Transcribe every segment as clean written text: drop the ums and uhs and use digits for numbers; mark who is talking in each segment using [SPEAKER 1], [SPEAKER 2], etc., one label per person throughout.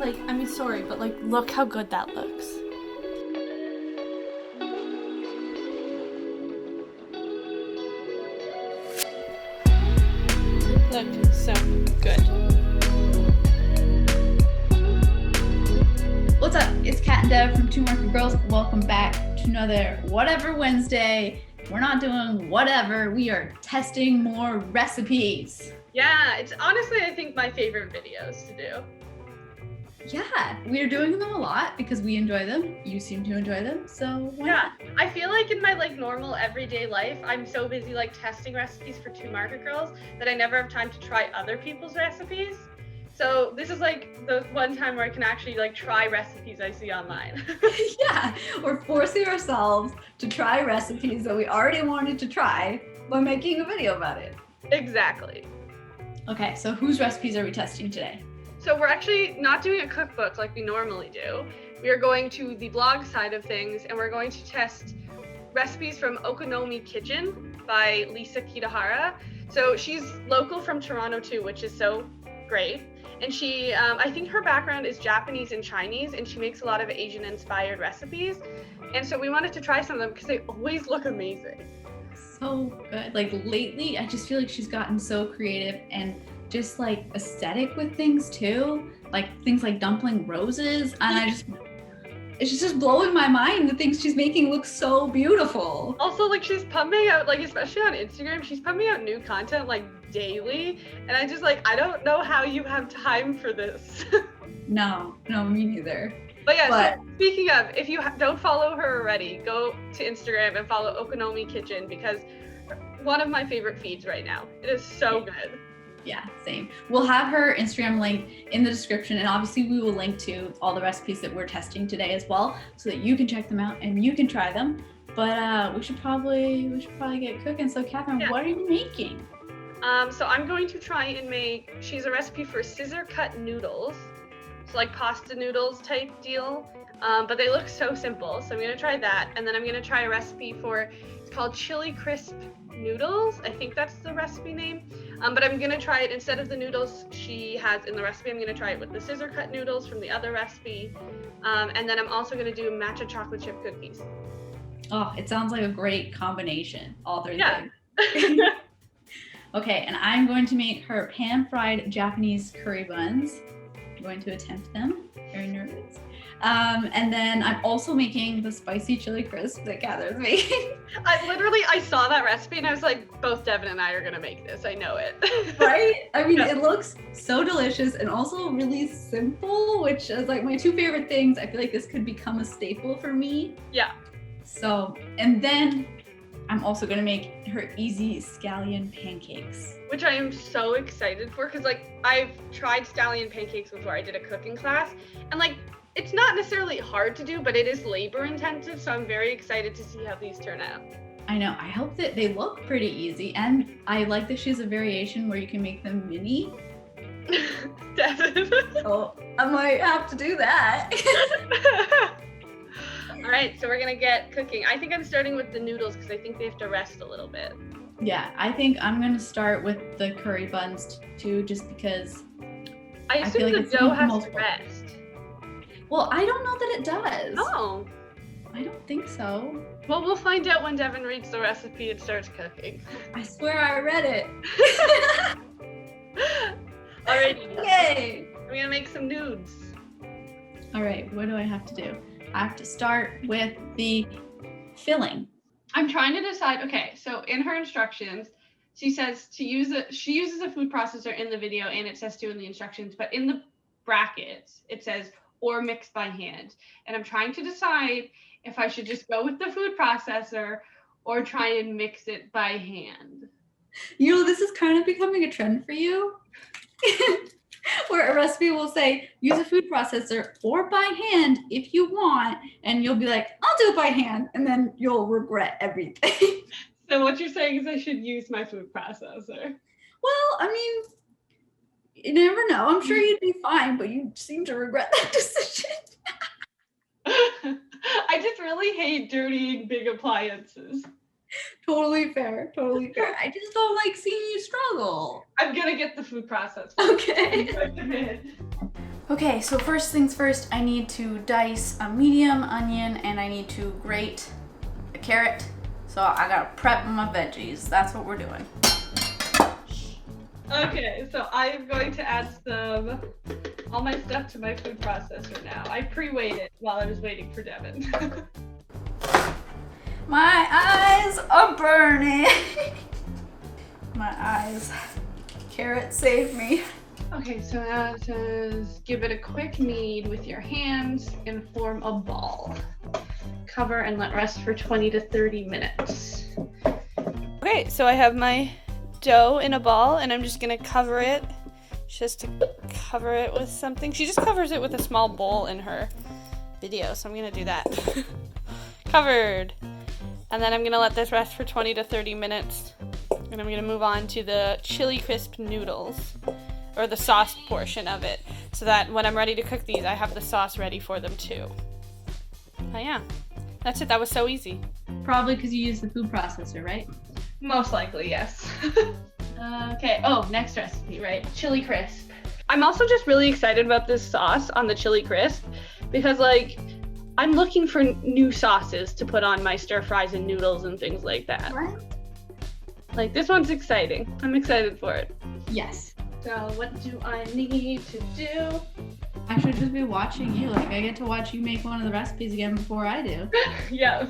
[SPEAKER 1] Like, I mean, sorry, but like, look how good that looks. Look so good.
[SPEAKER 2] What's up? It's Kat and Dev from Two Market Girls. Welcome back to another Whatever Wednesday. We're not doing whatever. We are testing more recipes.
[SPEAKER 3] Yeah, it's honestly, I think, my favorite videos to do.
[SPEAKER 2] Yeah, we are doing them a lot because we enjoy them. You seem to enjoy them, so why not?
[SPEAKER 3] I feel like in my normal everyday life, I'm so busy testing recipes for Two Market Girls that I never have time to try other people's recipes. So this is the one time where I can actually try recipes I see online.
[SPEAKER 2] Yeah, we're forcing ourselves to try recipes that we already wanted to try by making a video about it.
[SPEAKER 3] Exactly.
[SPEAKER 2] Okay, so whose recipes are we testing today?
[SPEAKER 3] So we're actually not doing a cookbook like we normally do. We are going to the blog side of things, and we're going to test recipes from Okonomi Kitchen by Lisa Kitahara. So she's local from Toronto too, which is so great. And she, I think her background is Japanese and Chinese, and she makes a lot of Asian-inspired recipes. And so we wanted to try some of them because they always look amazing.
[SPEAKER 2] So good. Lately, I just feel like she's gotten so creative and just aesthetic with things too. Things like dumpling roses, and it's just blowing my mind. The things she's making look so beautiful.
[SPEAKER 3] Also, she's pumping out, especially on Instagram, she's pumping out new content daily, and I just I don't know how you have time for this.
[SPEAKER 2] No, me neither.
[SPEAKER 3] But yeah, so speaking of, if you don't follow her already, go to Instagram and follow Okonomi Kitchen, because one of my favorite feeds right now. It is so good.
[SPEAKER 2] Yeah, same. We'll have her Instagram link in the description, and obviously we will link to all the recipes that we're testing today as well, so that you can check them out and you can try them. But we should probably get cooking. So Catherine, What are you making?
[SPEAKER 3] So I'm going to try and make, she's a recipe for scissor cut noodles. It's pasta noodles type deal, but they look so simple. So I'm gonna try that, and then I'm gonna try a recipe for, it's called chili crisp noodles. I think that's the recipe name. But I'm gonna try it instead of the noodles she has in the recipe. I'm gonna try it with the scissor cut noodles from the other recipe. And then I'm also gonna do matcha chocolate chip cookies.
[SPEAKER 2] Oh, it sounds like a great combination. All three
[SPEAKER 3] things.
[SPEAKER 2] Okay, and I'm going to make her pan-fried Japanese curry buns. I'm going to attempt them. Very nervous. And then I'm also making the spicy chili crisp that Catherine's making.
[SPEAKER 3] I saw that recipe and I was like, both Devin and I are gonna make this. I know it.
[SPEAKER 2] Right? I mean, It looks so delicious and also really simple, which is my two favorite things. I feel like this could become a staple for me.
[SPEAKER 3] Yeah.
[SPEAKER 2] So, and then I'm also gonna make her easy scallion pancakes.
[SPEAKER 3] Which I am so excited for, because I've tried scallion pancakes before. I did a cooking class, and it's not necessarily hard to do, but it is labor intensive, so I'm very excited to see how these turn out.
[SPEAKER 2] I know, I hope that they look pretty easy, and I like that she has a variation where you can make them mini.
[SPEAKER 3] Definitely.
[SPEAKER 2] So I might have to do that.
[SPEAKER 3] All right, so we're gonna get cooking. I think I'm starting with the noodles because I think they have to rest a little bit.
[SPEAKER 2] Yeah, I think I'm gonna start with the curry buns too, just because
[SPEAKER 3] I assume the dough has to rest.
[SPEAKER 2] Well, I don't know that it does.
[SPEAKER 3] Oh.
[SPEAKER 2] I don't think so.
[SPEAKER 3] Well, we'll find out when Devin reads the recipe and starts cooking.
[SPEAKER 2] I swear I read it.
[SPEAKER 3] Alrighty.
[SPEAKER 2] Yay!
[SPEAKER 3] I'm gonna make some nudes.
[SPEAKER 2] All right, what do I have to do? I have to start with the filling.
[SPEAKER 3] I'm trying to decide. Okay, so in her instructions, she says she uses a food processor in the video, and it says to in the instructions, but in the brackets, it says, or mix by hand. And I'm trying to decide if I should just go with the food processor or try and mix it by hand.
[SPEAKER 2] You know, this is kind of becoming a trend for you. Where a recipe will say, use a food processor or by hand if you want, and you'll be like, I'll do it by hand, and then you'll regret everything.
[SPEAKER 3] So what you're saying is I should use my food processor.
[SPEAKER 2] Well, I mean, you never know. I'm sure you'd be fine, but you seem to regret that decision.
[SPEAKER 3] I just really hate dirtying big appliances.
[SPEAKER 2] Totally fair. I just don't like seeing you struggle.
[SPEAKER 3] I'm gonna get the food processor.
[SPEAKER 2] Okay.
[SPEAKER 4] Okay, so first things first, I need to dice a medium onion and I need to grate a carrot. So I gotta prep my veggies. That's what we're doing.
[SPEAKER 3] Okay, so I'm going to add all my stuff to my food processor now. I pre-weighed it while I was waiting for Devin.
[SPEAKER 4] My eyes are burning. My eyes. Carrot, save me.
[SPEAKER 3] Okay, so now it says give it a quick knead with your hands and form a ball. Cover and let rest for 20 to 30 minutes. Okay, so I have my dough in a ball and I'm just gonna cover it. Just to cover it with something. She just covers it with a small bowl in her video, so I'm gonna do that. Covered. And then I'm gonna let this rest for 20 to 30 minutes. And I'm gonna move on to the chili crisp noodles, or the sauce portion of it, so that when I'm ready to cook these, I have the sauce ready for them too. Oh yeah, that's it. That was so easy.
[SPEAKER 2] Probably because you use the food processor, right?
[SPEAKER 3] Most likely, yes. Okay, oh, next recipe, right? Chili crisp. I'm also just really excited about this sauce on the chili crisp because, like, I'm looking for new sauces to put on my stir fries and noodles and things like that.
[SPEAKER 2] What?
[SPEAKER 3] Like, this one's exciting. I'm excited for it.
[SPEAKER 2] Yes.
[SPEAKER 3] So what do I need to do?
[SPEAKER 2] I should just be watching you. Like, I get to watch you make one of the recipes again before I do.
[SPEAKER 3] Yeah.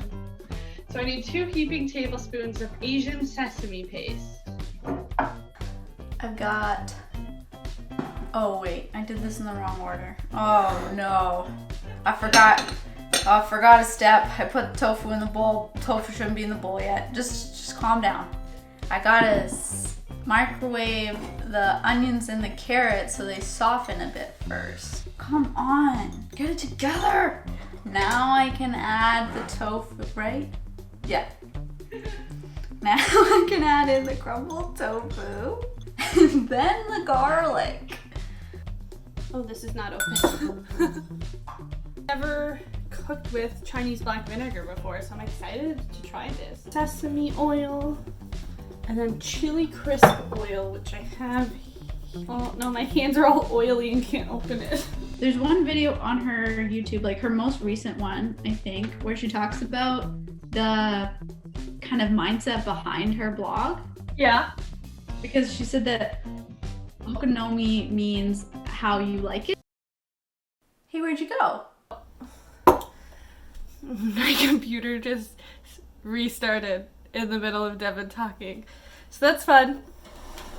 [SPEAKER 3] So I need 2 heaping tablespoons of Asian sesame paste.
[SPEAKER 4] I've got, oh wait, I did this in the wrong order. Oh no, I forgot a step. I put tofu in the bowl. Tofu shouldn't be in the bowl yet. Just calm down. I gotta microwave the onions and the carrots so they soften a bit first. Come on, get it together. Now I can add the tofu, right? Yeah. Now I can add in the crumbled tofu and then the garlic.
[SPEAKER 1] Oh, this is not open. Never cooked with Chinese black vinegar before, so I'm excited to try this. Sesame oil, and then chili crisp oil, which I have. Oh no, my hands are all oily and can't open it.
[SPEAKER 2] There's one video on her YouTube, like her most recent one, I think, where she talks about the kind of mindset behind her blog.
[SPEAKER 3] Yeah.
[SPEAKER 2] Because she said that Okonomi means how you like it.
[SPEAKER 4] Hey, where'd you go?
[SPEAKER 1] My computer just restarted in the middle of Devin talking. So that's fun.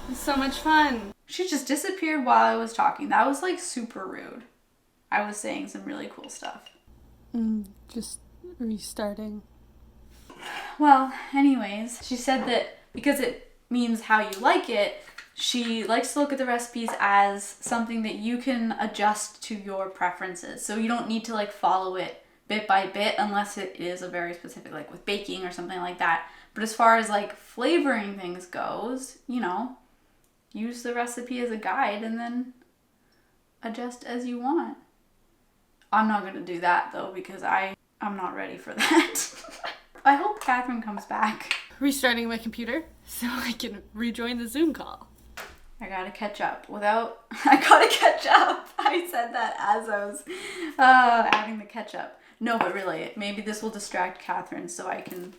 [SPEAKER 1] It's so much fun.
[SPEAKER 4] She just disappeared while I was talking. That was like super rude. I was saying some really cool stuff.
[SPEAKER 1] Just restarting.
[SPEAKER 4] Well, anyways, she said that because it means how you like it, she likes to look at the recipes as something that you can adjust to your preferences. So you don't need to like follow it bit by bit unless it is a very specific, like with baking or something like that. But as far as like flavoring things goes, you know, use the recipe as a guide and then adjust as you want. I'm not going to do that though because I'm not ready for that. I hope Catherine comes back.
[SPEAKER 1] Restarting my computer so I can rejoin the Zoom call.
[SPEAKER 4] I gotta catch up. I gotta catch up. I said that as I was adding the ketchup. No, but really, maybe this will distract Catherine so I can,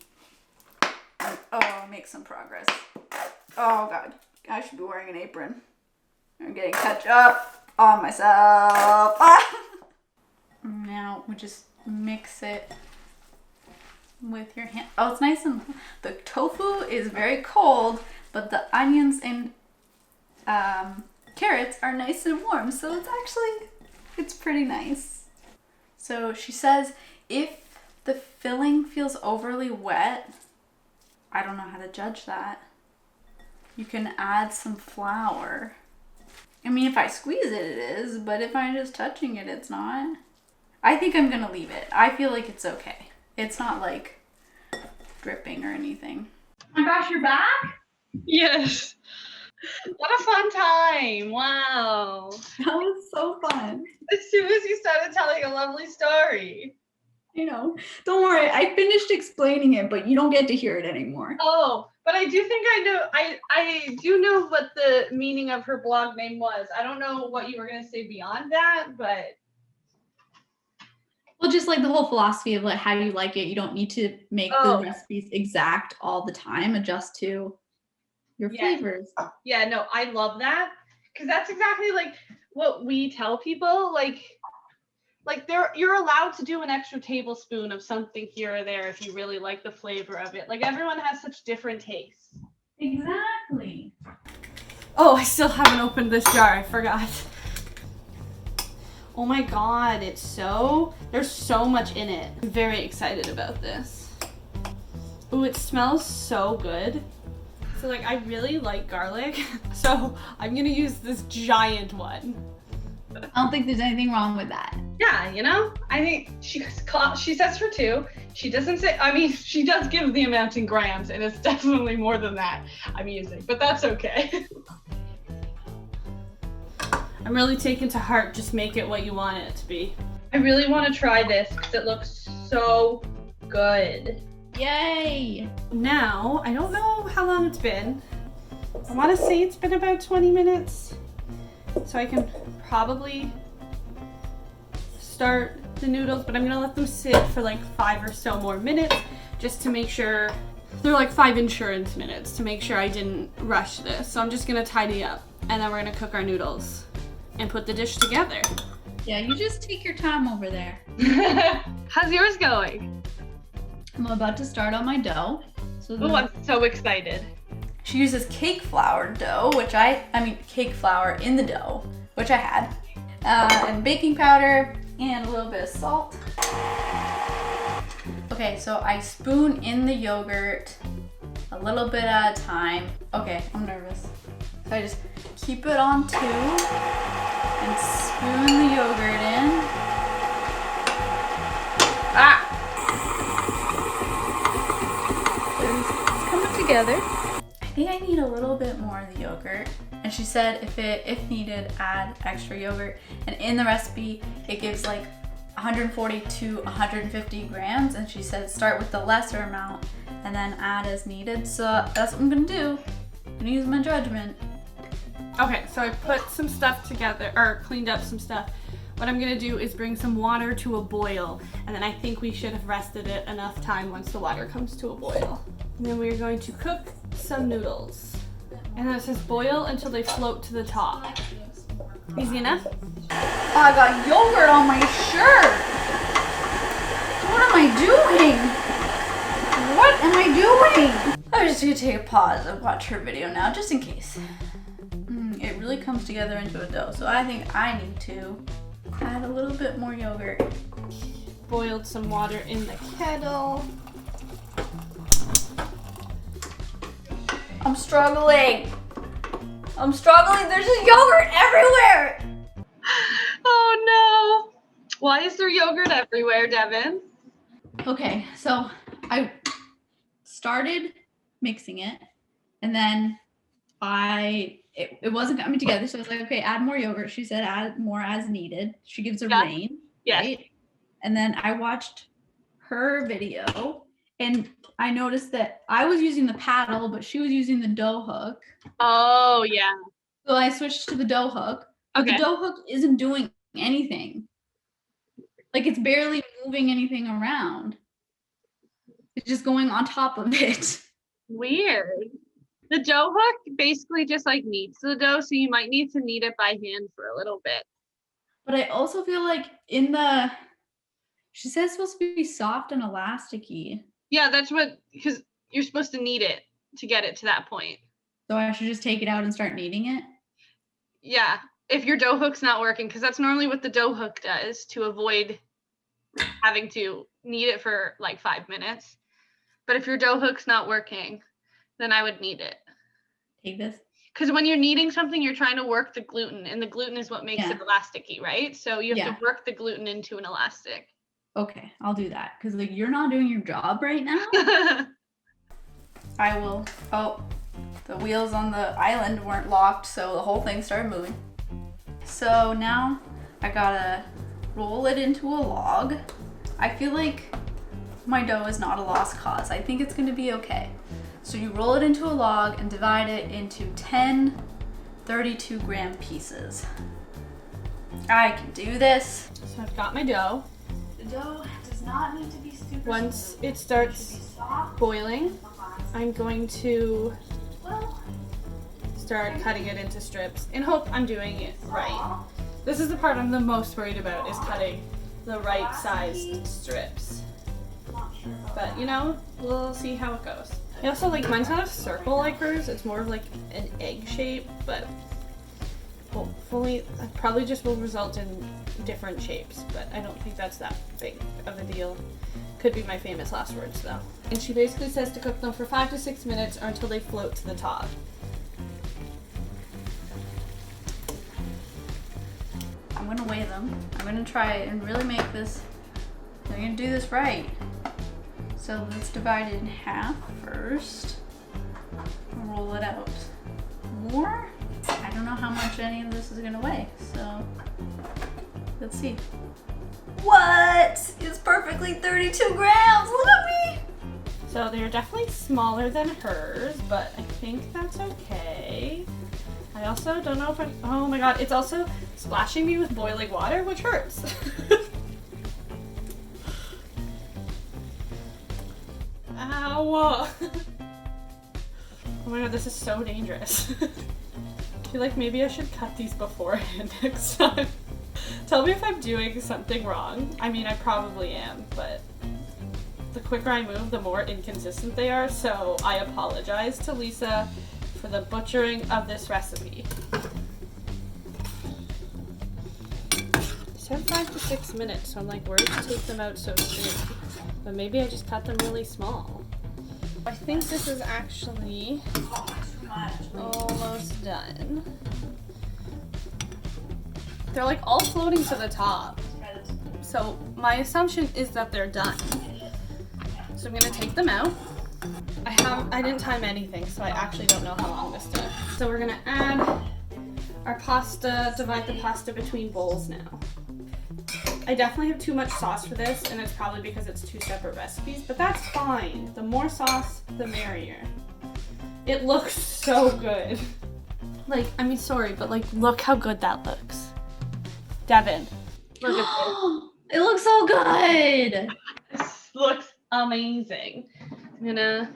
[SPEAKER 4] make some progress. Oh God, I should be wearing an apron. I'm getting ketchup on myself. Now we just mix it with your hand. Oh, it's nice and the tofu is very cold, but the onions and carrots are nice and warm, so it's pretty nice. So she says if the filling feels overly wet, I don't know how to judge that. You can add some flour. I mean, if I squeeze it, it is, but if I'm just touching it, it's not. I think I'm gonna leave it. I feel like it's okay. It's not like dripping or anything.
[SPEAKER 2] Oh my gosh, you're back?
[SPEAKER 3] Yes. What a fun time. Wow.
[SPEAKER 2] That was so fun.
[SPEAKER 3] As soon as you started telling a lovely story.
[SPEAKER 2] You know, don't worry. I finished explaining it, but you don't get to hear it anymore.
[SPEAKER 3] Oh, But I do think I know. I do know what the meaning of her blog name was. I don't know what you were gonna say beyond that, but
[SPEAKER 2] Well, just like the whole philosophy of like how you like it. You don't need to make the recipes exact all the time. Adjust to your flavors.
[SPEAKER 3] Yeah, no, I love that because that's exactly like what we tell people. Like you're allowed to do an extra tablespoon of something here or there if you really like the flavor of it. Like everyone has such different tastes.
[SPEAKER 2] Exactly.
[SPEAKER 1] Oh, I still haven't opened this jar. I forgot. Oh my god, there's so much in it. I'm very excited about this. Ooh, it smells so good. So like, I really like garlic, so I'm gonna use this giant one.
[SPEAKER 2] I don't think there's anything wrong with that.
[SPEAKER 3] Yeah, you know, I think she says for 2. She doesn't say, I mean, she does give the amount in grams, and it's definitely more than that I'm using, but that's okay.
[SPEAKER 1] I'm really taking to heart, just make it what you want it to be.
[SPEAKER 3] I really want to try this because it looks so good.
[SPEAKER 2] Yay!
[SPEAKER 1] Now, I don't know how long it's been. I want to say it's been about 20 minutes. So I can probably start the noodles, but I'm gonna let them sit for like 5 or so more minutes just to make sure. They're like 5 insurance minutes to make sure I didn't rush this. So I'm just gonna tidy up and then we're gonna cook our noodles and put the dish together.
[SPEAKER 2] Yeah, you just take your time over there.
[SPEAKER 3] How's yours going?
[SPEAKER 2] I'm about to start on my dough. So
[SPEAKER 3] Oh, I'm so excited.
[SPEAKER 4] She uses cake flour dough, cake flour in the dough, which I had, and baking powder and a little bit of salt. Okay, so I spoon in the yogurt a little bit at a time. Okay, I'm nervous. So I just keep it on 2 and spoon the yogurt in. Ah! It's coming together. I think I need a little bit more of the yogurt. And she said if needed, add extra yogurt. And in the recipe, it gives like 140 to 150 grams. And she said start with the lesser amount and then add as needed. So that's what I'm gonna do. I'm gonna use my judgment.
[SPEAKER 1] Okay, so I put some stuff together, or cleaned up some stuff. What I'm gonna do is bring some water to a boil, and then I think we should have rested it enough time once the water comes to a boil. And then we're going to cook some noodles. And then it says boil until they float to the top. Easy enough?
[SPEAKER 4] I got yogurt on my shirt. What am I doing? What am I doing? I'm just gonna take a pause and watch her video now, just in case. It really comes together into a dough, so I think I need to add a little bit more yogurt.
[SPEAKER 1] Boiled some water in the kettle.
[SPEAKER 4] I'm struggling. There's just yogurt everywhere.
[SPEAKER 3] Oh no! Why is there yogurt everywhere, Devin?
[SPEAKER 2] Okay, so I started mixing it, and then it wasn't coming together, so I was like, okay, add more yogurt. She said add more as needed. She gives a rain, right? And then I watched her video, and I noticed that I was using the paddle, but she was using the dough hook.
[SPEAKER 3] Oh yeah.
[SPEAKER 2] So I switched to the dough hook. But the dough hook isn't doing anything. Like it's barely moving anything around. It's just going on top of it.
[SPEAKER 3] Weird. The dough hook basically just like kneads the dough, so you might need to knead it by hand for a little bit.
[SPEAKER 2] But I also feel like she says it's supposed to be soft and elasticy.
[SPEAKER 3] Yeah, that's because you're supposed to knead it to get it to that point.
[SPEAKER 2] So I should just take it out and start kneading it?
[SPEAKER 3] Yeah, if your dough hook's not working, because that's normally what the dough hook does to avoid having to knead it for like 5 minutes. But if your dough hook's not working, then I would knead it.
[SPEAKER 2] Take this?
[SPEAKER 3] Because when you're kneading something, you're trying to work the gluten, and the gluten is what makes it elasticy, right? So you have to work the gluten into an elastic.
[SPEAKER 2] Okay, I'll do that. Because like you're not doing your job right now.
[SPEAKER 4] I will. Oh, the wheels on the island weren't locked, so the whole thing started moving. So now I gotta roll it into a log. I feel like my dough is not a lost cause. I think it's gonna be okay. So you roll it into a log and divide it into 10 32-gram pieces. I can do this.
[SPEAKER 1] So I've got my dough.
[SPEAKER 4] The dough does not need to be super
[SPEAKER 1] Once
[SPEAKER 4] smooth.
[SPEAKER 1] it starts
[SPEAKER 4] It should be soft.
[SPEAKER 1] boiling, I'm going to
[SPEAKER 4] Well,
[SPEAKER 1] start cutting it into strips in hope I'm doing it right. This is the part I'm the most worried about, is cutting the right sized strips.
[SPEAKER 4] not sure about
[SPEAKER 1] But you know, we'll see how it goes. I also like, mine's not a circle like hers, it's more of like an egg shape, but hopefully it probably just will result in different shapes, but I don't think that's that big of a deal. Could be my famous last words though. And she basically says to cook them for 5 to 6 minutes or until they float to the top.
[SPEAKER 4] I'm gonna weigh them. I'm gonna try and really make this, I'm gonna do this right. So let's divide it in half first. Roll it out. More? I don't know how much any of this is gonna weigh, so let's see. What? It's perfectly 32 grams, look at me!
[SPEAKER 1] So they're definitely smaller than hers, but I think that's okay. I also don't know if oh my god, it's also splashing me with boiling water, which hurts. Ow! Oh my god, this is so dangerous. I feel like maybe I should cut these beforehand next time. Tell me if I'm doing something wrong. I mean, I probably am, but the quicker I move, the more inconsistent they are, so I apologize to Lisa for the butchering of this recipe. It said 5 to 6 minutes, so I'm like, where did you take them out so soon? But maybe I just cut them really small. I think this is actually almost done. They're like all floating to the top. So my assumption is that they're done. So I'm gonna take them out. I didn't time anything, so I actually don't know how long this took. So we're gonna add our pasta, divide the pasta between bowls now. I definitely have too much sauce for this, and it's probably because it's 2 separate recipes, but that's fine. The more sauce, the merrier. It looks so good. Like, I mean, sorry, but like, look how good that looks. Devin, look at this.
[SPEAKER 2] It looks so good.
[SPEAKER 3] This looks amazing. I'm gonna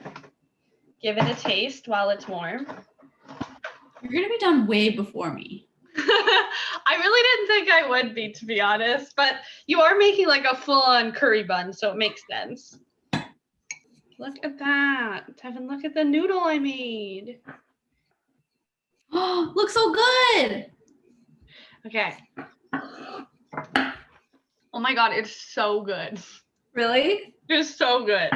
[SPEAKER 3] give it a taste while it's warm.
[SPEAKER 2] You're gonna be done way before me.
[SPEAKER 3] I really didn't think I would be, to be honest, but you are making like a full-on curry bun, so it makes sense. Look at that. Devin, look at the noodle I made.
[SPEAKER 2] Oh, looks so good.
[SPEAKER 3] Okay. Oh my god, it's so good.
[SPEAKER 2] Really?
[SPEAKER 3] It's so good.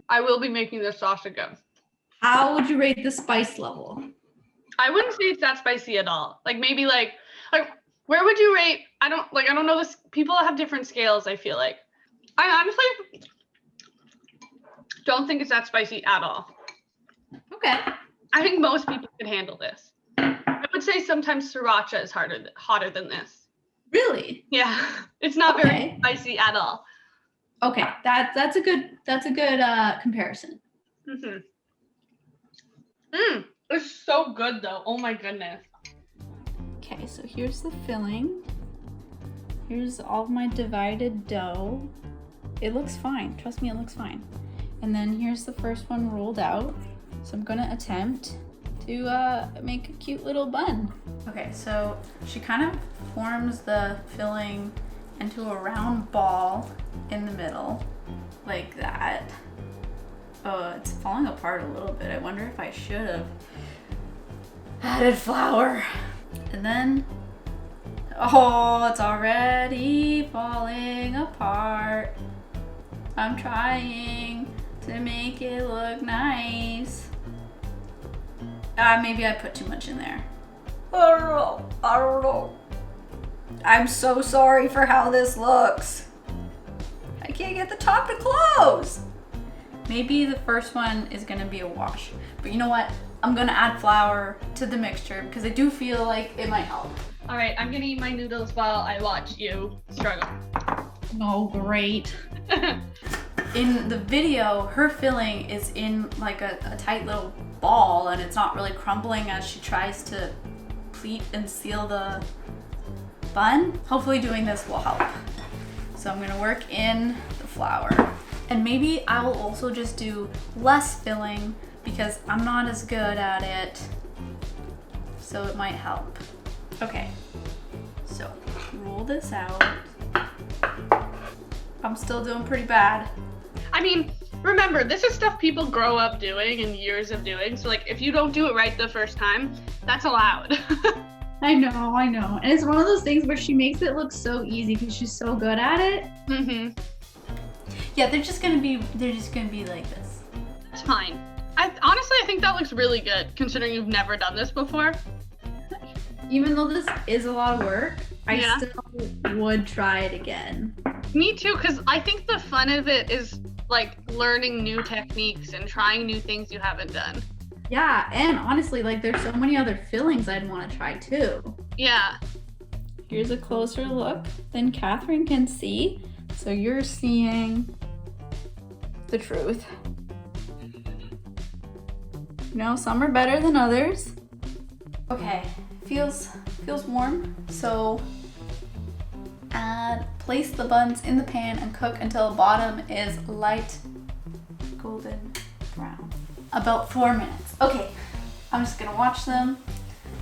[SPEAKER 3] I will be making this sauce again.
[SPEAKER 2] How would you rate the spice level?
[SPEAKER 3] I wouldn't say it's that spicy at all. Like maybe like where would you rate? I don't know this. People have different scales, I feel like. I honestly don't think it's that spicy at all.
[SPEAKER 2] Okay.
[SPEAKER 3] I think most people could handle this. I would say sometimes sriracha is hotter than this.
[SPEAKER 2] Really?
[SPEAKER 3] Yeah, it's not very
[SPEAKER 2] Okay.
[SPEAKER 3] spicy at all.
[SPEAKER 2] Okay. That's a good comparison.
[SPEAKER 3] It's so good though. Oh my goodness.
[SPEAKER 4] Okay, so here's the filling. Here's all of my divided dough. It looks fine, trust me, it looks fine. And then here's the first one rolled out. So I'm gonna attempt to make a cute little bun. Okay, so she kind of forms the filling into a round ball in the middle, like that. Oh, it's falling apart a little bit. I wonder if I should have added flour. And then, oh, it's already falling apart. I'm trying to make it look nice. Maybe I put too much in there. I don't know. I'm so sorry for how this looks. I can't get the top to close. Maybe the first one is gonna be a wash. But you know what? I'm gonna add flour to the mixture because I do feel like it might help.
[SPEAKER 3] All right, I'm gonna eat my noodles while I watch you struggle.
[SPEAKER 2] Oh, great.
[SPEAKER 4] in the video, her filling is in like a tight little ball and it's not really crumbling as she tries to pleat and seal the bun. Hopefully doing this will help. So I'm gonna work in the flour. And maybe I will also just do less filling because I'm not as good at it. So it might help. Okay, so roll this out. I'm still doing pretty bad.
[SPEAKER 3] I mean, remember, this is stuff people grow up doing and years of doing. So like, if you don't do it right the first time, that's allowed.
[SPEAKER 2] I know. And it's one of those things where she makes it look so easy because she's so good at it.
[SPEAKER 3] Mm-hmm.
[SPEAKER 4] Yeah, they're just gonna be like this.
[SPEAKER 3] It's fine. Honestly, I think that looks really good considering you've never done this before.
[SPEAKER 2] Even though this is a lot of work,
[SPEAKER 3] Yeah.
[SPEAKER 2] I still would try it again.
[SPEAKER 3] Me too, because I think the fun of it is like learning new techniques and trying new things you haven't done.
[SPEAKER 2] Yeah, and honestly, like there's so many other fillings I'd want to try too.
[SPEAKER 3] Yeah.
[SPEAKER 2] Here's a closer look than Catherine can see. So you're seeing the truth. You know, some are better than others.
[SPEAKER 4] Okay, feels warm. So place the buns in the pan and cook until the bottom is light golden brown. About 4 minutes. Okay, I'm just gonna watch them.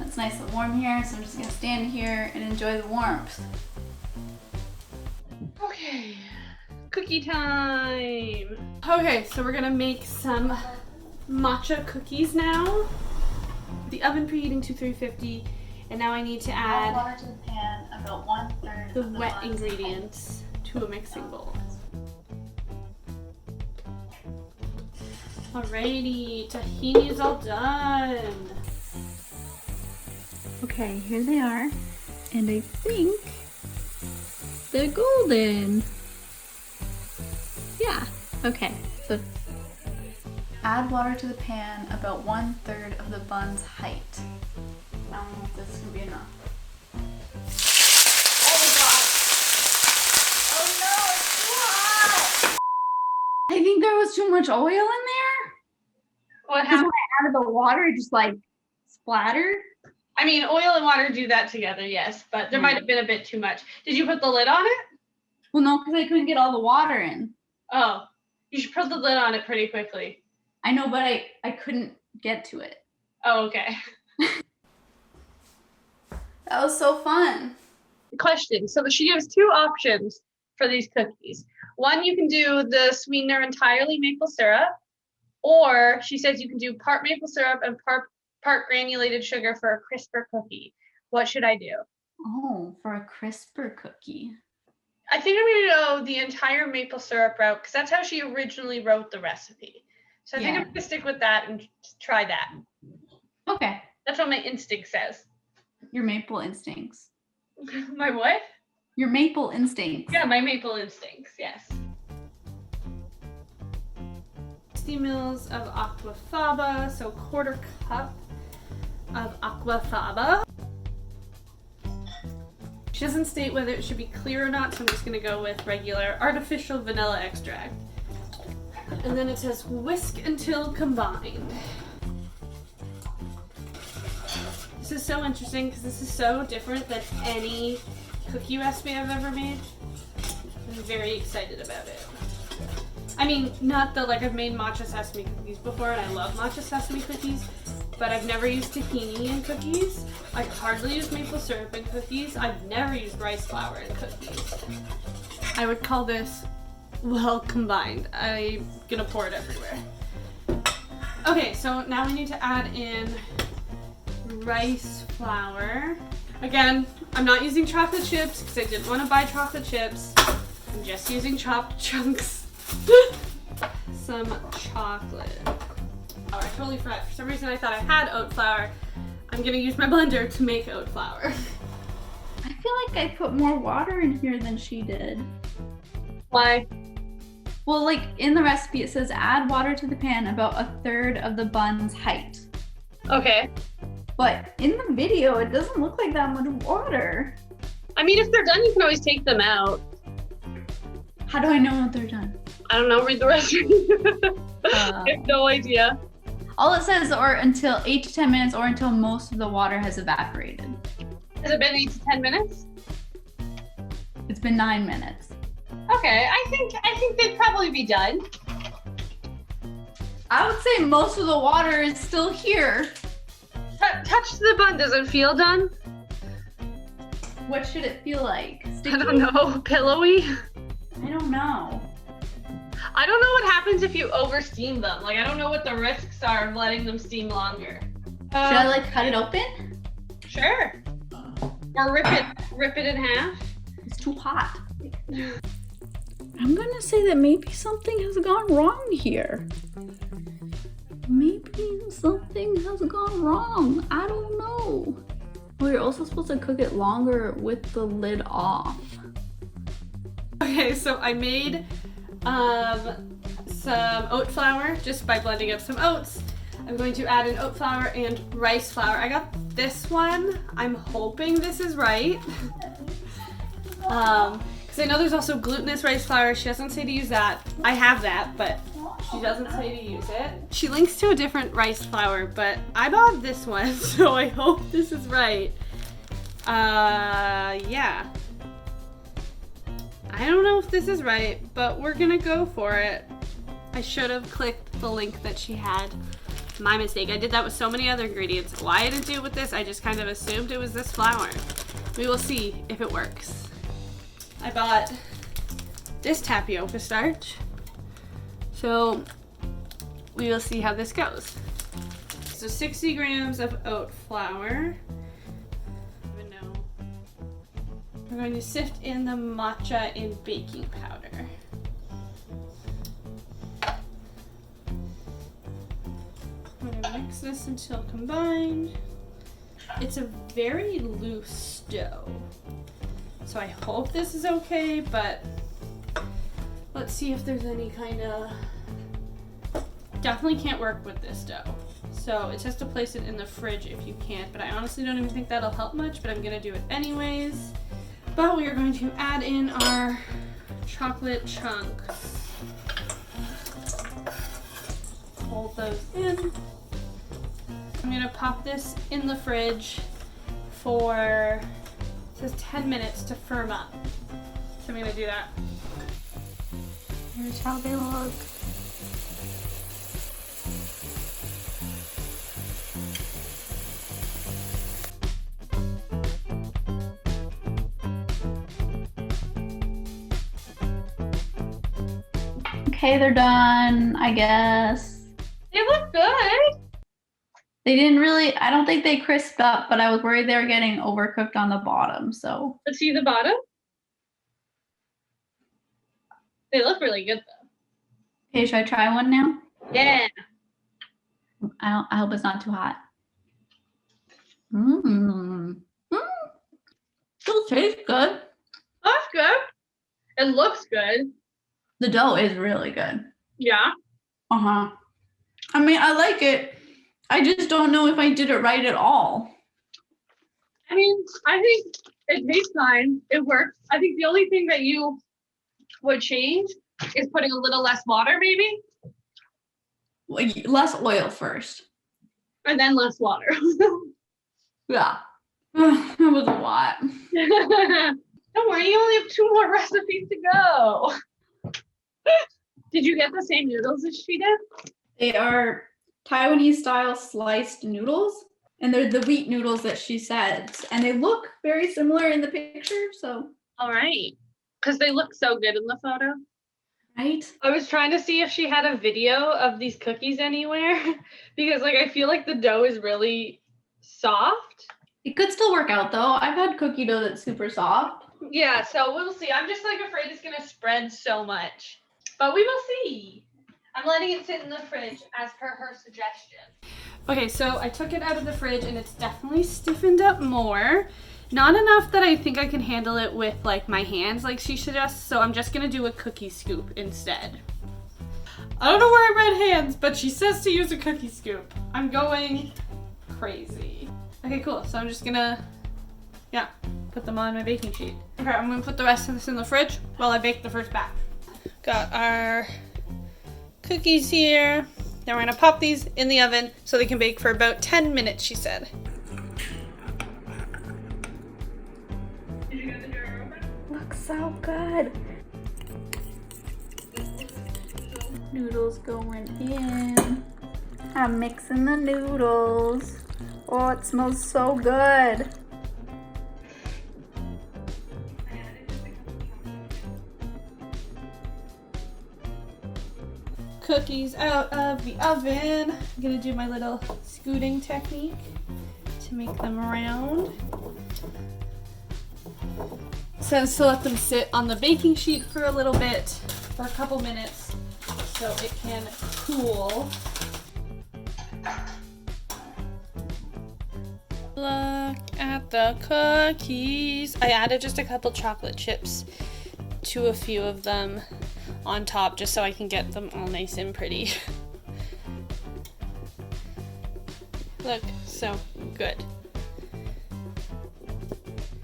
[SPEAKER 4] It's nice and warm here, so I'm just gonna stand here and enjoy the warmth.
[SPEAKER 3] Okay. Cookie time.
[SPEAKER 1] Okay, so we're gonna make some matcha cookies now. The oven preheating to 350, and now I need to add
[SPEAKER 4] water to the pan, about 1/3
[SPEAKER 1] the
[SPEAKER 4] of the
[SPEAKER 1] wet
[SPEAKER 4] buns.
[SPEAKER 1] ingredients to a mixing bowl. Alrighty, tahini is all done.
[SPEAKER 2] Okay, here they are. And I think they're golden. Yeah, okay. So
[SPEAKER 4] Add water to the pan about 1/3 of the bun's height. I don't know if this is gonna be enough.
[SPEAKER 2] I think there was too much oil in there.
[SPEAKER 3] What
[SPEAKER 2] Because
[SPEAKER 3] happened?
[SPEAKER 2] when I added the water, it just like splattered.
[SPEAKER 3] I mean, oil and water do that together, yes, but there might have been a bit too much. Did you put the lid on it?
[SPEAKER 2] Well, no, because I couldn't get all the water in.
[SPEAKER 3] Oh, you should put the lid on it pretty quickly.
[SPEAKER 2] I know, but I couldn't get to it.
[SPEAKER 3] Oh, okay.
[SPEAKER 4] That was so fun.
[SPEAKER 3] Question. So she gives two options for these cookies. One, you can do the sweetener entirely maple syrup, or she says you can do part maple syrup and part granulated sugar for a crisper cookie. What should I do?
[SPEAKER 4] Oh, for a crisper cookie.
[SPEAKER 3] I think I'm going to go the entire maple syrup route because that's how she originally wrote the recipe. So I think
[SPEAKER 4] Yeah.
[SPEAKER 3] I'm going to stick with that and try that.
[SPEAKER 2] Okay.
[SPEAKER 3] That's what my instinct says.
[SPEAKER 2] Your maple instincts.
[SPEAKER 3] My what?
[SPEAKER 2] Your maple instincts.
[SPEAKER 3] Yeah, my maple instincts, yes.
[SPEAKER 1] 60 mils of aquafaba, so 1/4 cup of aquafaba. She doesn't state whether it should be clear or not, so I'm just gonna go with regular artificial vanilla extract. And then it says whisk until combined. This is so interesting because this is so different than any cookie recipe I've ever made. I'm very excited about it. I mean, not that like I've made matcha sesame cookies before and I love matcha sesame cookies, but I've never used tahini in cookies. I've hardly used maple syrup in cookies. I've never used rice flour in cookies. I would call this well combined. I'm gonna pour it everywhere. Okay, so now we need to add in rice flour. Again, I'm not using chocolate chips because I didn't want to buy chocolate chips. I'm just using chopped chunks. Some chocolate. Oh, I totally forgot. For some reason I thought I had oat flour. I'm gonna use my blender to make oat flour.
[SPEAKER 2] I feel like I put more water in here than she did.
[SPEAKER 3] Why?
[SPEAKER 2] Well, like in the recipe, it says add water to the pan about 1/3 of the bun's height.
[SPEAKER 3] Okay.
[SPEAKER 2] But in the video, it doesn't look like that much water.
[SPEAKER 3] I mean, if they're done, you can always take them out.
[SPEAKER 2] How do I know if they're done?
[SPEAKER 3] I don't know, read the recipe. I have no idea.
[SPEAKER 2] All it says or until 8 to 10 minutes or until most of the water has evaporated.
[SPEAKER 3] Has it been 8 to 10 minutes?
[SPEAKER 2] It's been 9 minutes.
[SPEAKER 3] Okay, I think they'd probably be done.
[SPEAKER 2] I would say most of the water is still here.
[SPEAKER 3] Touch the bun. Does it feel done?
[SPEAKER 2] What should it feel like? Sticky?
[SPEAKER 3] I don't know. Pillowy?
[SPEAKER 2] I don't know.
[SPEAKER 3] I don't know what happens if you over steam them. Like, I don't know what the risks are of letting them steam longer.
[SPEAKER 2] Should I like cut it open?
[SPEAKER 3] Sure. Or rip it in half.
[SPEAKER 2] It's too hot.
[SPEAKER 4] I'm gonna say that maybe something has gone wrong here. Maybe something has gone wrong. I don't know. Well, you're also supposed to cook it longer with the lid off.
[SPEAKER 1] Okay, so I made some oat flour just by blending up some oats. I'm going to add in oat flour and rice flour. I got this one. I'm hoping this is right. Because I know there's also glutinous rice flour. She doesn't say to use that. I have that, but she doesn't say to use it. She links to a different rice flour, but I bought this one, so I hope this is right. Yeah. I don't know if this is right, but we're gonna go for it. I should have clicked the link that she had. My mistake. I did that with so many other ingredients. Why I didn't do it with this, I just kind of assumed it was this flour. We will see if it works. I bought this tapioca starch. So we will see how this goes. So 60 grams of oat flour. We're going to sift in the matcha in baking powder. I'm going to mix this until combined. It's a very loose dough. So I hope this is okay, but let's see if there's any kind of... Definitely can't work with this dough. So it says to place it in the fridge if you can't, but I honestly don't even think that'll help much, but I'm gonna do it anyways. But we are going to add in our chocolate chunks. Hold those in. I'm gonna pop this in the fridge for, it says 10 minutes to firm up. So I'm gonna do that. Here's how they look.
[SPEAKER 2] Okay, they're done, I guess.
[SPEAKER 3] They look good.
[SPEAKER 2] They didn't really, I don't think they crisped up, but I was worried they were getting overcooked on the bottom, so.
[SPEAKER 3] Let's see the bottom. They look really good though.
[SPEAKER 2] Okay, should I try one now?
[SPEAKER 3] Yeah.
[SPEAKER 2] I hope it's not too hot. Mmm. Still tastes good.
[SPEAKER 3] That's good. It looks good.
[SPEAKER 2] The dough is really good.
[SPEAKER 3] Yeah.
[SPEAKER 2] Uh-huh. I mean, I like it. I just don't know if I did it right at all.
[SPEAKER 3] I mean, I think it tastes fine. It works. I think the only thing that you would change is putting a little less water, maybe,
[SPEAKER 2] Like, less oil first.
[SPEAKER 3] and then less water.
[SPEAKER 2] Yeah. That was a lot.
[SPEAKER 3] Don't worry, you only have 2 more recipes to go. Did you get the same noodles as she did?
[SPEAKER 2] They are Taiwanese style sliced noodles, and they're the wheat noodles that she said, and they look very similar in the picture, so.
[SPEAKER 3] All right. Because they look so good in the photo.
[SPEAKER 2] Right?
[SPEAKER 3] I was trying to see if she had a video of these cookies anywhere because like I feel like the dough is really soft.
[SPEAKER 2] It could still work out though. I've had cookie dough that's super soft.
[SPEAKER 3] Yeah, so we'll see. I'm just like afraid it's gonna spread so much. But we will see. I'm letting it sit in the fridge as per her suggestion.
[SPEAKER 1] Okay, so I took it out of the fridge and it's definitely stiffened up more. Not enough that I think I can handle it with like my hands like she suggests, so I'm just gonna do a cookie scoop instead. I don't know where I read hands, but she says to use a cookie scoop. I'm going crazy. Okay, cool. So I'm just gonna, put them on my baking sheet. Okay, I'm gonna put the rest of this in the fridge while I bake the first batch. Got our cookies here. Now we're gonna pop these in the oven so they can bake for about 10 minutes, she said.
[SPEAKER 4] Looks so good. Noodles going in. I'm mixing the noodles. Oh, it smells so good.
[SPEAKER 1] Cookies out of the oven. I'm gonna do my little scooting technique to make them round. Says to let them sit on the baking sheet for a little bit, for a couple minutes, so it can cool. Look at the cookies. I added just a couple chocolate chips to a few of them on top just so I can get them all nice and pretty. Look, so good.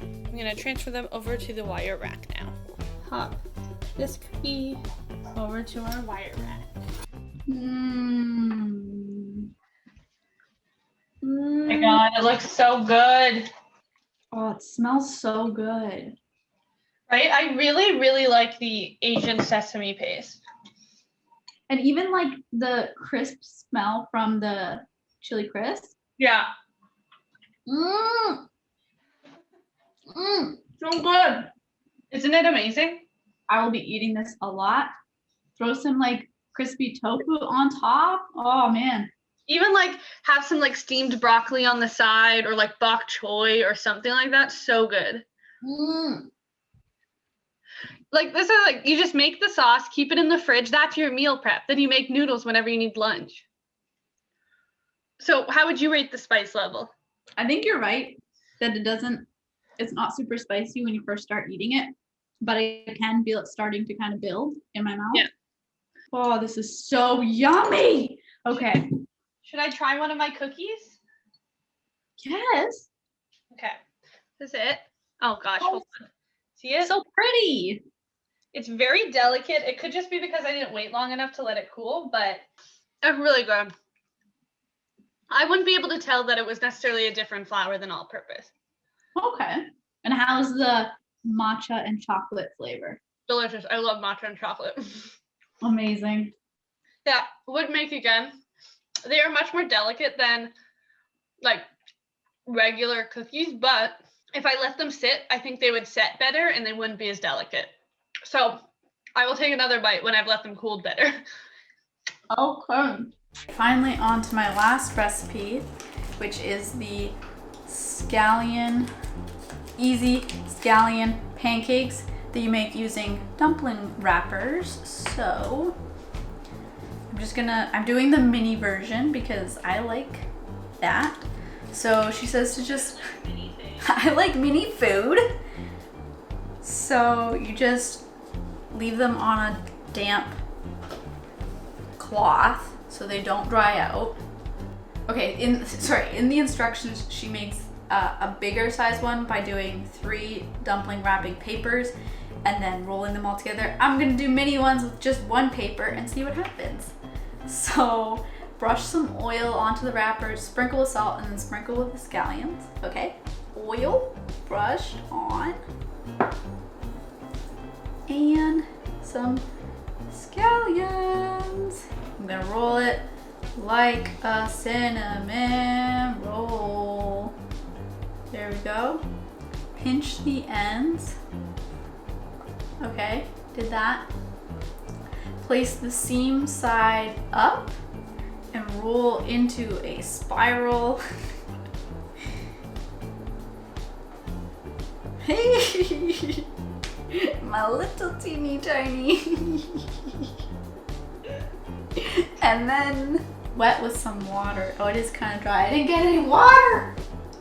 [SPEAKER 1] I'm gonna transfer them over to the wire rack now. Hop this cookie over to our wire rack.
[SPEAKER 3] Oh my god, it looks so good.
[SPEAKER 2] Oh, it smells so good.
[SPEAKER 3] Right? I really, really like the Asian sesame paste.
[SPEAKER 2] And even like the crisp smell from the chili crisp.
[SPEAKER 3] Yeah. So good. Isn't it amazing?
[SPEAKER 2] I will be eating this a lot. Throw some like crispy tofu on top. Oh man.
[SPEAKER 3] Even like have some like steamed broccoli on the side or like bok choy or something like that. So good. Like this is like you just make the sauce, keep it in the fridge. That's your meal prep. Then you make noodles whenever you need lunch. So how would you rate the spice level?
[SPEAKER 2] I think you're right that it's not super spicy when you first start eating it, but I can feel it starting to kind of build in my mouth.
[SPEAKER 3] Yeah.
[SPEAKER 2] Oh, this is so yummy. Okay.
[SPEAKER 3] Should I try one of my cookies?
[SPEAKER 2] Yes.
[SPEAKER 3] Okay. This is it. Oh gosh, hold on. See it?
[SPEAKER 2] So pretty.
[SPEAKER 3] It's very delicate. It could just be because I didn't wait long enough to let it cool, but it's really good. I wouldn't be able to tell that it was necessarily a different flour than all-purpose.
[SPEAKER 2] Okay. And how's the matcha and chocolate flavor?
[SPEAKER 3] Delicious. I love matcha and chocolate.
[SPEAKER 2] Amazing.
[SPEAKER 3] Yeah, would make again. They are much more delicate than like regular cookies, but if I let them sit, I think they would set better and they wouldn't be as delicate. So I will take another bite when I've let them cool better.
[SPEAKER 2] Okay.
[SPEAKER 4] Finally, on to my last recipe, which is the easy scallion pancakes that you make using dumpling wrappers. So I'm doing the mini version because I like that. So she says to just, I like mini food. So you just leave them on a damp cloth so they don't dry out. Okay, in the instructions, she makes a bigger size one by doing 3 dumpling wrapping papers and then rolling them all together. I'm gonna do mini ones with just 1 paper and see what happens. So brush some oil onto the wrappers, sprinkle with salt, and then sprinkle with the scallions. Okay, oil brushed on, and some scallions. I'm gonna roll it like a cinnamon roll. There we go. Pinch the ends. Okay, did that. Place the seam side up and roll into a spiral. Hey, my little teeny tiny. And then wet with some water. Oh, it is kind of dry. I didn't get any water.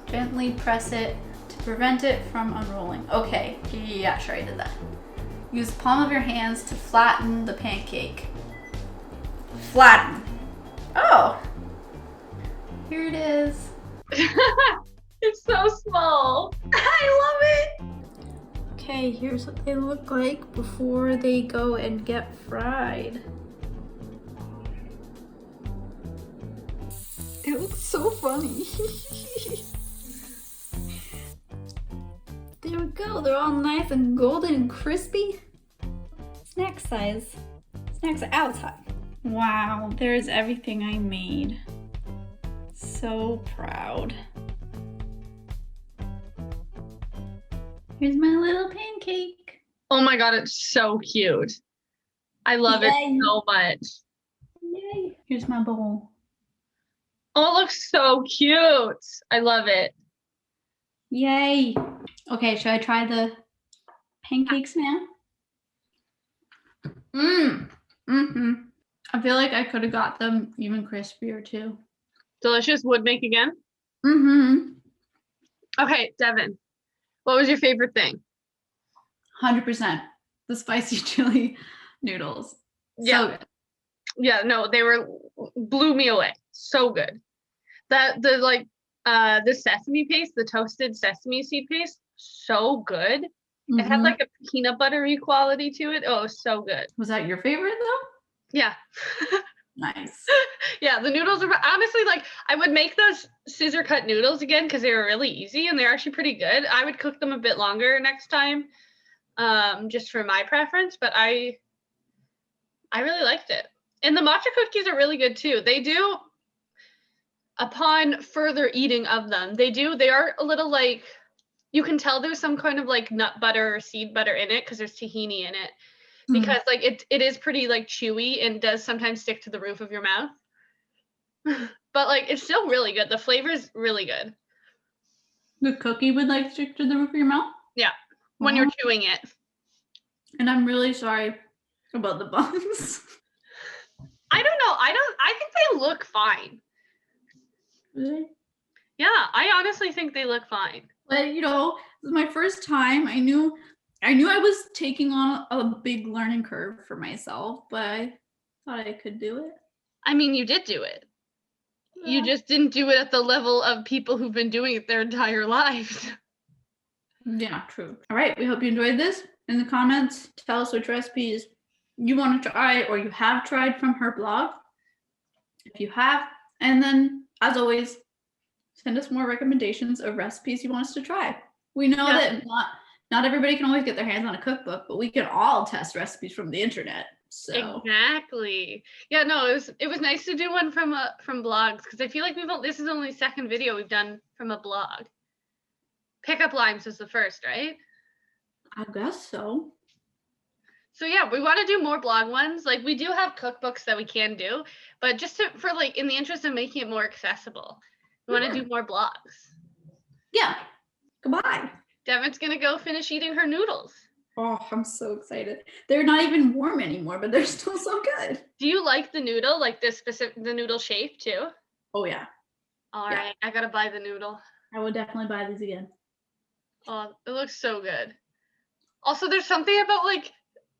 [SPEAKER 4] Gently press it to prevent it from unrolling. Okay, yeah, sure, I did that. Use the palm of your hands to flatten the pancake. Flatten. Oh, here it is.
[SPEAKER 3] It's so small.
[SPEAKER 1] I love it.
[SPEAKER 4] Okay, here's what they look like before they go and get fried. It looks so funny. There we go, they're all nice and golden and crispy. Snack size. Snacks are outside. Wow, there's everything I made. So proud. Here's my little pancake.
[SPEAKER 3] Oh my god, it's so cute. I love it
[SPEAKER 4] Yay.
[SPEAKER 3] so much.
[SPEAKER 4] Yay. Here's my bowl.
[SPEAKER 3] Oh, it looks so cute. I love it.
[SPEAKER 4] Yay. Okay, should I try the pancakes now? Mm-hmm. I feel like I could have got them even crispier too.
[SPEAKER 3] Delicious. Would make again.
[SPEAKER 4] Mm-hmm.
[SPEAKER 3] Okay, Devin, what was your favorite thing?
[SPEAKER 4] 100%. The spicy chili noodles.
[SPEAKER 3] Yeah.
[SPEAKER 4] So good.
[SPEAKER 3] Yeah, no, they blew me away. So good. The sesame paste, the toasted sesame seed paste, so good. It had
[SPEAKER 4] Mhm.
[SPEAKER 3] like a peanut buttery quality to it. Oh, it was so good.
[SPEAKER 4] Was that your favorite though?
[SPEAKER 3] Yeah.
[SPEAKER 4] Nice.
[SPEAKER 3] Yeah, the noodles are honestly like I would make those scissor cut noodles again because they were really easy and they're actually pretty good. I would cook them a bit longer next time, just for my preference, but I really liked it. And the matcha cookies are really good too. They do, upon further eating of them, they are a little like, you can tell there's some kind of like nut butter or seed butter in it because there's tahini in it. Because like it is pretty like chewy and does sometimes stick to the roof of your mouth. But like it's still really good. The flavor is really good.
[SPEAKER 4] The cookie would like stick to the roof of your mouth?
[SPEAKER 3] Yeah. When you're chewing it.
[SPEAKER 4] And I'm really sorry about the buns.
[SPEAKER 3] I don't know. I think they look fine.
[SPEAKER 4] Really?
[SPEAKER 3] Yeah, I honestly think they look fine.
[SPEAKER 4] But you know, this is my first time. I knew I was taking on a big learning curve for myself, but I thought I could do it.
[SPEAKER 3] I mean, you did do it. You
[SPEAKER 4] Yeah.
[SPEAKER 3] just didn't do it at the level of people who've been doing it their entire lives.
[SPEAKER 4] Yeah, true. All right, we hope you enjoyed this. In the comments, tell us which recipes you want to try or you have tried from her blog, if you have. And then, as always, send us more recommendations of recipes you want us to try. We know that not everybody can always get their hands on a cookbook, but we can all test recipes from the internet. So
[SPEAKER 3] Exactly. Yeah, no, it was nice to do one from blogs because I feel like this is only the second video we've done from a blog. Pickup Limes was the first, right?
[SPEAKER 4] I guess so.
[SPEAKER 3] So yeah, we want to do more blog ones. Like we do have cookbooks that we can do, but just for like in the interest of making it more accessible, we want to do more blogs.
[SPEAKER 4] Yeah. Goodbye.
[SPEAKER 3] Devin's gonna go finish eating her noodles.
[SPEAKER 4] Oh, I'm so excited. They're not even warm anymore, but they're still so good.
[SPEAKER 3] Do you like the noodle, like the noodle shape too?
[SPEAKER 4] Oh yeah.
[SPEAKER 3] All right, I gotta buy the noodle.
[SPEAKER 4] I would definitely buy these again.
[SPEAKER 3] Oh, it looks so good. Also, there's something about like,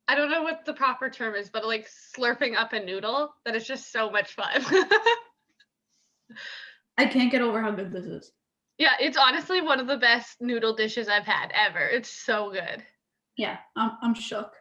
[SPEAKER 3] I don't know what the proper term is, but like slurping up a noodle that is just so much fun.
[SPEAKER 4] I can't get over how good this is.
[SPEAKER 3] Yeah, it's honestly one of the best noodle dishes I've had ever. It's so good.
[SPEAKER 4] Yeah, I'm shook.